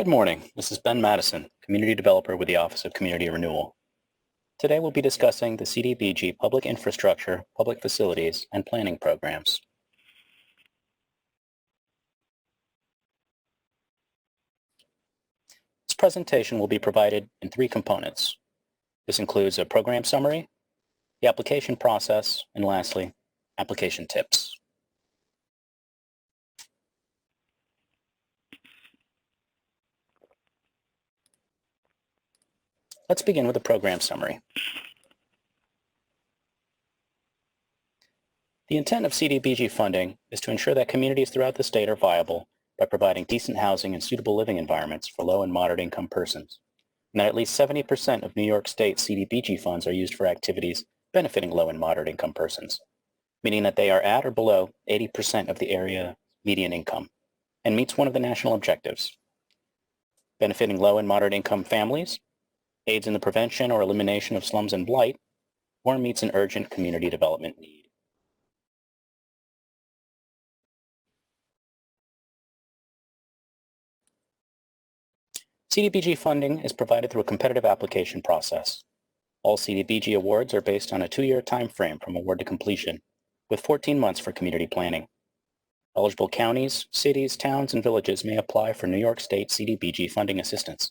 Good morning. This is Ben Madison, Community Developer with the Office of Community Renewal. Today we'll be discussing the CDBG Public Infrastructure, Public Facilities, and Planning Programs. This presentation will be provided in three components. This includes a program summary, the application process, and lastly, application tips. Let's begin with a program summary. The intent of CDBG funding is to ensure that communities throughout the state are viable by providing decent housing and suitable living environments for low and moderate income persons, and that at least 70% of New York State CDBG funds are used for activities benefiting low and moderate income persons, meaning that they are at or below 80% of the area median income, and meets one of the national objectives: benefiting low and moderate income families, aids in the prevention or elimination of slums and blight, or meets an urgent community development need. CDBG funding is provided through a competitive application process. All CDBG awards are based on a 2-year time frame from award to completion, with 14 months for community planning. Eligible counties, cities, towns, and villages may apply for New York State CDBG funding assistance.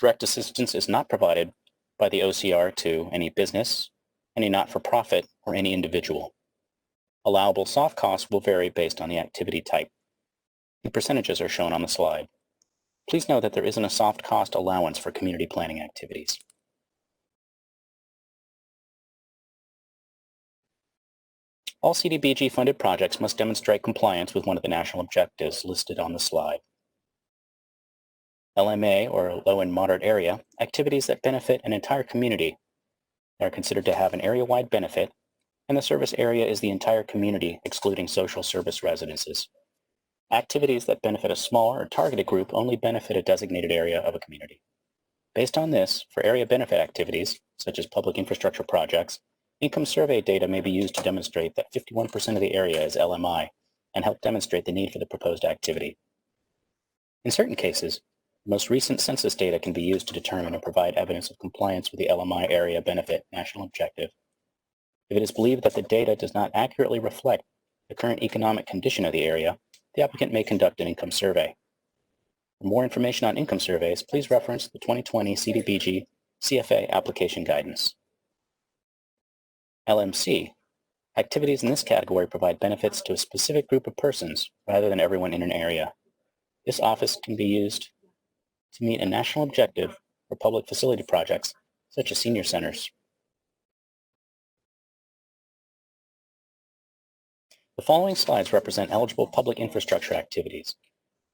Direct assistance is not provided by the OCR to any business, any not-for-profit, or any individual. Allowable soft costs will vary based on the activity type. The percentages are shown on the slide. Please note that there isn't a soft cost allowance for community planning activities. All CDBG funded projects must demonstrate compliance with one of the national objectives listed on the slide. LMA, or low and moderate area, activities that benefit an entire community are considered to have an area-wide benefit, and the service area is the entire community excluding social service residences. Activities that benefit a small or targeted group only benefit a designated area of a community. Based on this, for area benefit activities, such as public infrastructure projects, income survey data may be used to demonstrate that 51% of the area is LMI and help demonstrate the need for the proposed activity. In certain cases, the most recent census data can be used to determine and provide evidence of compliance with the LMI area benefit national objective. If it is believed that the data does not accurately reflect the current economic condition of the area, the applicant may conduct an income survey. For more information on income surveys, please reference the 2020 CDBG CFA application guidance. LMC. Activities in this category provide benefits to a specific group of persons rather than everyone in an area. This office can be used to meet a national objective for public facility projects, such as senior centers. The following slides represent eligible public infrastructure activities,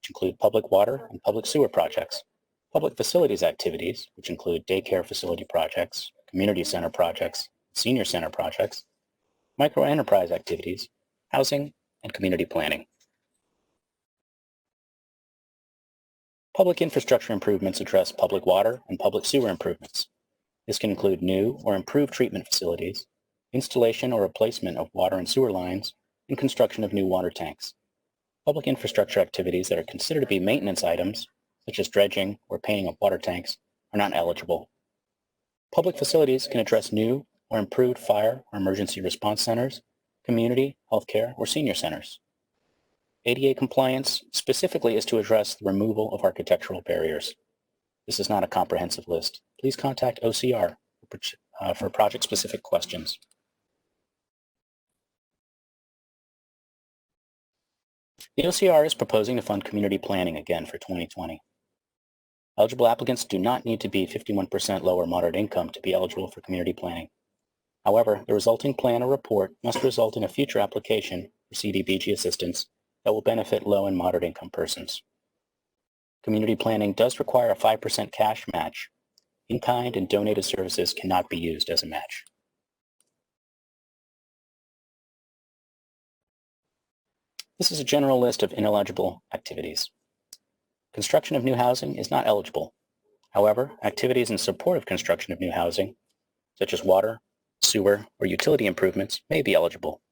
which include public water and public sewer projects, public facilities activities, which include daycare facility projects, community center projects, senior center projects, microenterprise activities, housing, and community planning. Public infrastructure improvements address public water and public sewer improvements. This can include new or improved treatment facilities, installation or replacement of water and sewer lines, and construction of new water tanks. Public infrastructure activities that are considered to be maintenance items, such as dredging or painting of water tanks, are not eligible. Public facilities can address new or improved fire or emergency response centers, community, healthcare, or senior centers. ADA compliance specifically is to address the removal of architectural barriers. This is not a comprehensive list. Please contact OCR for project-specific questions. The OCR is proposing to fund community planning again for 2020. Eligible applicants do not need to be 51% low or moderate income to be eligible for community planning. However, the resulting plan or report must result in a future application for CDBG assistance that will benefit low and moderate income persons. Community planning does require a 5% cash match. In-kind and donated services cannot be used as a match. This is a general list of ineligible activities. Construction of new housing is not eligible. However, activities in support of construction of new housing, such as water, sewer, or utility improvements, may be eligible.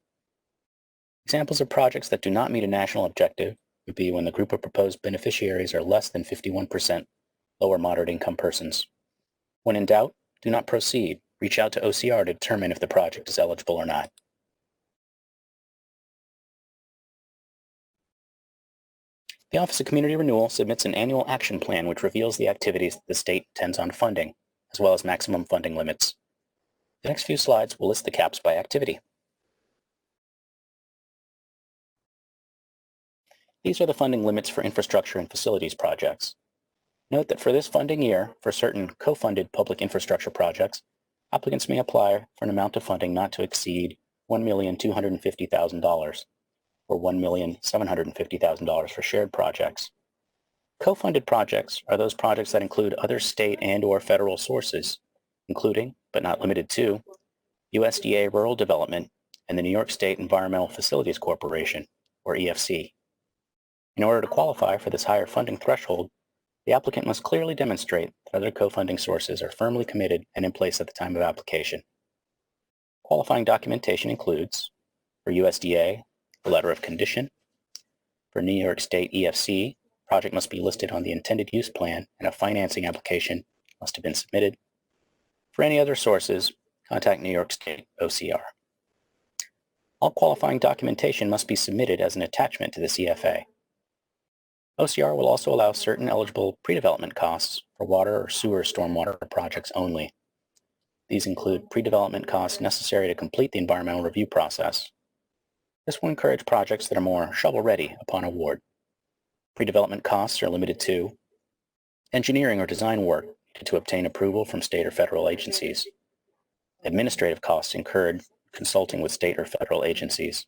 Examples of projects that do not meet a national objective would be when the group of proposed beneficiaries are less than 51% low or moderate income persons. When in doubt, do not proceed. Reach out to OCR to determine if the project is eligible or not. The Office of Community Renewal submits an annual action plan which reveals the activities that the state intends on funding, as well as maximum funding limits. The next few slides will list the caps by activity. These are the funding limits for infrastructure and facilities projects. Note that for this funding year, for certain co-funded public infrastructure projects, applicants may apply for an amount of funding not to exceed $1,250,000 or $1,750,000 for shared projects. Co-funded projects are those projects that include other state and/or federal sources, including, but not limited to, USDA Rural Development and the New York State Environmental Facilities Corporation, or EFC. In order to qualify for this higher funding threshold, the applicant must clearly demonstrate that other co-funding sources are firmly committed and in place at the time of application. Qualifying documentation includes, for USDA, a letter of condition. For New York State EFC, project must be listed on the intended use plan and a financing application must have been submitted. For any other sources, contact New York State OCR. All qualifying documentation must be submitted as an attachment to the CFA. OCR will also allow certain eligible pre-development costs for water or sewer stormwater projects only. These include pre-development costs necessary to complete the environmental review process. This will encourage projects that are more shovel-ready upon award. Pre-development costs are limited to engineering or design work needed to obtain approval from state or federal agencies, administrative costs incurred consulting with state or federal agencies,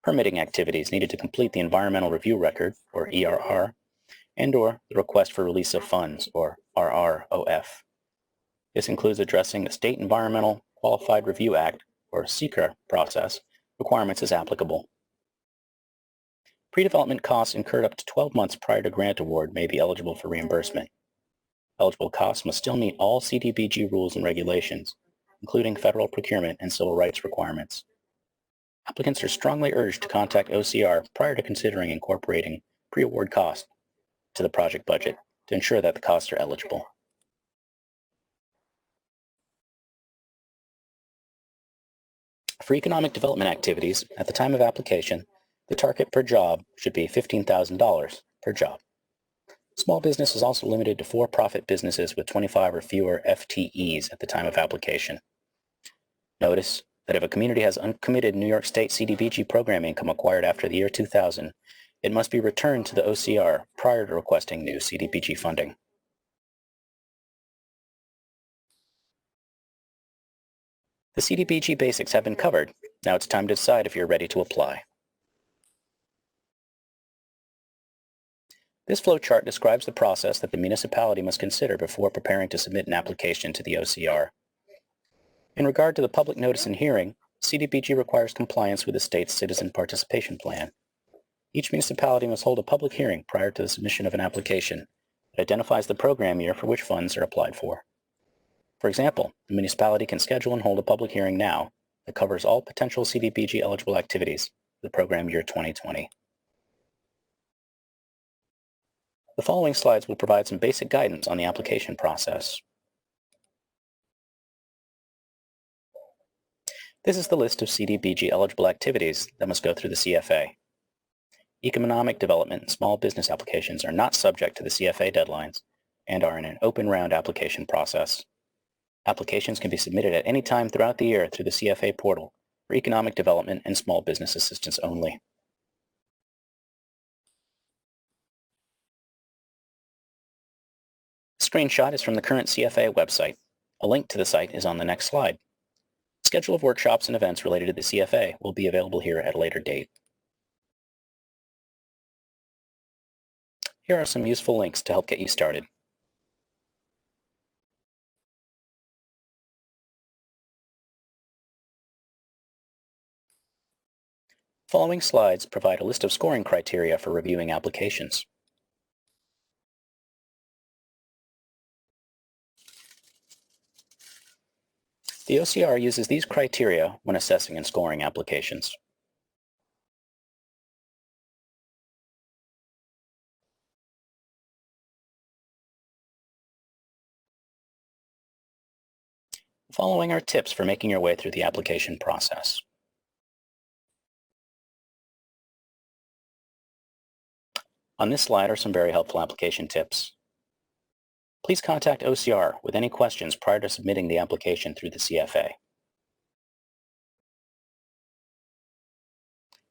permitting activities needed to complete the environmental review record, or ERR, and/or the request for release of funds, or RROF. This includes addressing the State Environmental Qualified Review Act, or SEQR process requirements as applicable. Pre-development costs incurred up to 12 months prior to grant award may be eligible for reimbursement. Eligible costs must still meet all CDBG rules and regulations, including federal procurement and civil rights requirements. Applicants are strongly urged to contact OCR prior to considering incorporating pre-award costs to the project budget to ensure that the costs are eligible. For economic development activities, at the time of application, the target per job should be $15,000 per job. Small business is also limited to for-profit businesses with 25 or fewer FTEs at the time of application. Notice that if a community has uncommitted New York State CDBG program income acquired after the year 2000, it must be returned to the OCR prior to requesting new CDBG funding. The CDBG basics have been covered. Now it's time to decide if you're ready to apply. This flowchart describes the process that the municipality must consider before preparing to submit an application to the OCR. In regard to the public notice and hearing, CDBG requires compliance with the state's Citizen Participation Plan. Each municipality must hold a public hearing prior to the submission of an application that identifies the program year for which funds are applied for. For example, the municipality can schedule and hold a public hearing now that covers all potential CDBG eligible activities for the program year 2020. The following slides will provide some basic guidance on the application process. This is the list of CDBG eligible activities that must go through the CFA. Economic development and small business applications are not subject to the CFA deadlines and are in an open round application process. Applications can be submitted at any time throughout the year through the CFA portal for economic development and small business assistance only. The screenshot is from the current CFA website. A link to the site is on the next slide. The schedule of workshops and events related to the CFA will be available here at a later date. Here are some useful links to help get you started. Following slides provide a list of scoring criteria for reviewing applications. The OCR uses these criteria when assessing and scoring applications. following are tips for making your way through the application process. On this slide are some very helpful application tips. Please contact OCR with any questions prior to submitting the application through the CFA.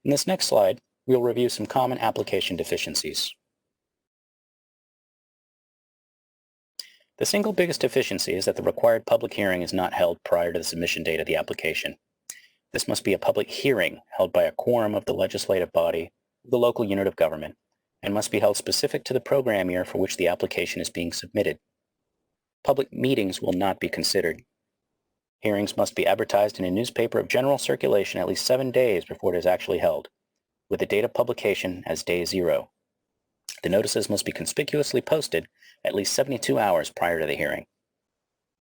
In this next slide, we will review some common application deficiencies. The single biggest deficiency is that the required public hearing is not held prior to the submission date of the application. This must be a public hearing held by a quorum of the legislative body of the local unit of government and must be held specific to the program year for which the application is being submitted. Public meetings will not be considered. Hearings must be advertised in a newspaper of general circulation at least 7 days before it is actually held, with the date of publication as day 0. The notices must be conspicuously posted at least 72 hours prior to the hearing.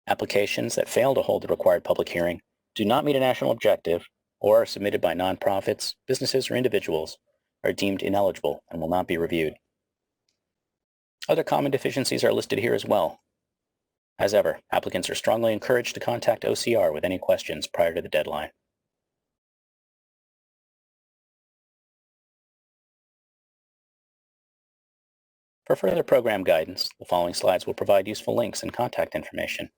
Applications that fail to hold the required public hearing, do not meet a national objective, or are submitted by nonprofits, businesses, or individuals, are deemed ineligible and will not be reviewed. Other common deficiencies are listed here as well. As ever, applicants are strongly encouraged to contact OCR with any questions prior to the deadline. For further program guidance, the following slides will provide useful links and contact information.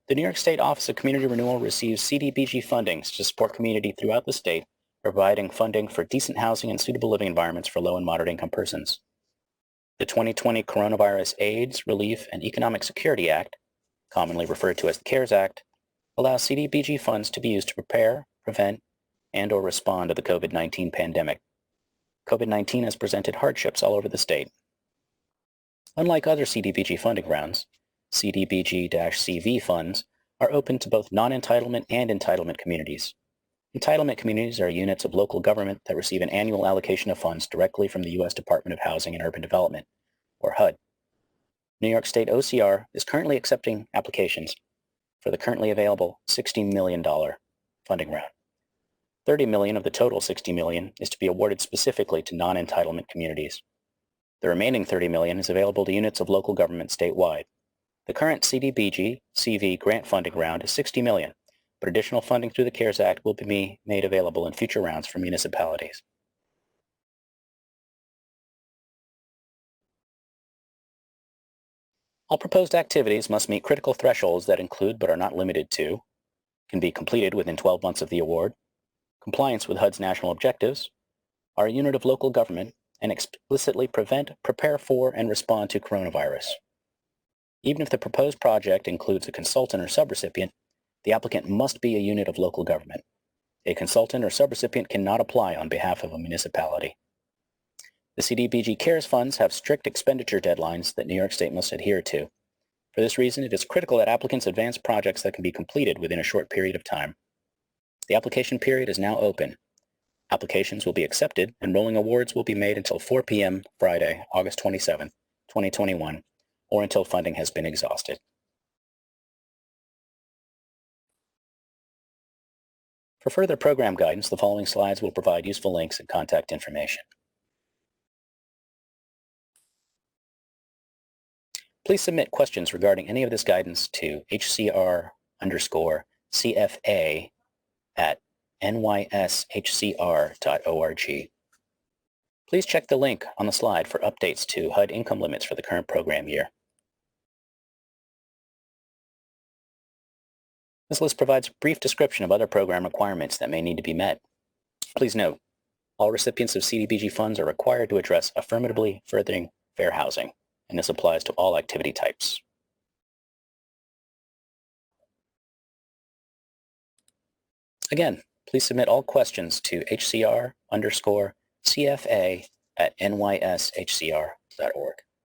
The New York State Office of Community Renewal receives CDBG funding to support community throughout the state, providing funding for decent housing and suitable living environments for low and moderate income persons. The 2020 Coronavirus AIDS, Relief, and Economic Security Act, commonly referred to as the CARES Act, allows CDBG funds to be used to prepare, prevent, and/or respond to the COVID-19 pandemic. COVID-19 has presented hardships all over the state. Unlike other CDBG funding rounds, CDBG-CV funds are open to both non-entitlement and entitlement communities. Entitlement communities are units of local government that receive an annual allocation of funds directly from the U.S. Department of Housing and Urban Development, or HUD. New York State OCR is currently accepting applications for the currently available $60 million funding round. $30 million of the total $60 million is to be awarded specifically to non-entitlement communities. The remaining $30 million is available to units of local government statewide. The current CDBG-CV grant funding round is $60 million, but additional funding through the CARES Act will be made available in future rounds for municipalities. All proposed activities must meet critical thresholds that include but are not limited to, can be completed within 12 months of the award, compliance with HUD's national objectives, are a unit of local government, and explicitly prevent, prepare for, and respond to coronavirus. Even if the proposed project includes a consultant or subrecipient, the applicant must be a unit of local government. A consultant or subrecipient cannot apply on behalf of a municipality. The CDBG CARES funds have strict expenditure deadlines that New York State must adhere to. For this reason, it is critical that applicants advance projects that can be completed within a short period of time. The application period is now open. Applications will be accepted and rolling awards will be made until 4 p.m. Friday, August 27, 2021, or until funding has been exhausted. For further program guidance, the following slides will provide useful links and contact information. Please submit questions regarding any of this guidance to hcr_CFA@nyshcr.org. Please check the link on the slide for updates to HUD income limits for the current program year. This list provides a brief description of other program requirements that may need to be met. Please note, all recipients of CDBG funds are required to address affirmatively furthering fair housing, and this applies to all activity types. Again, please submit all questions to hcr_CFA@nyshcr.org.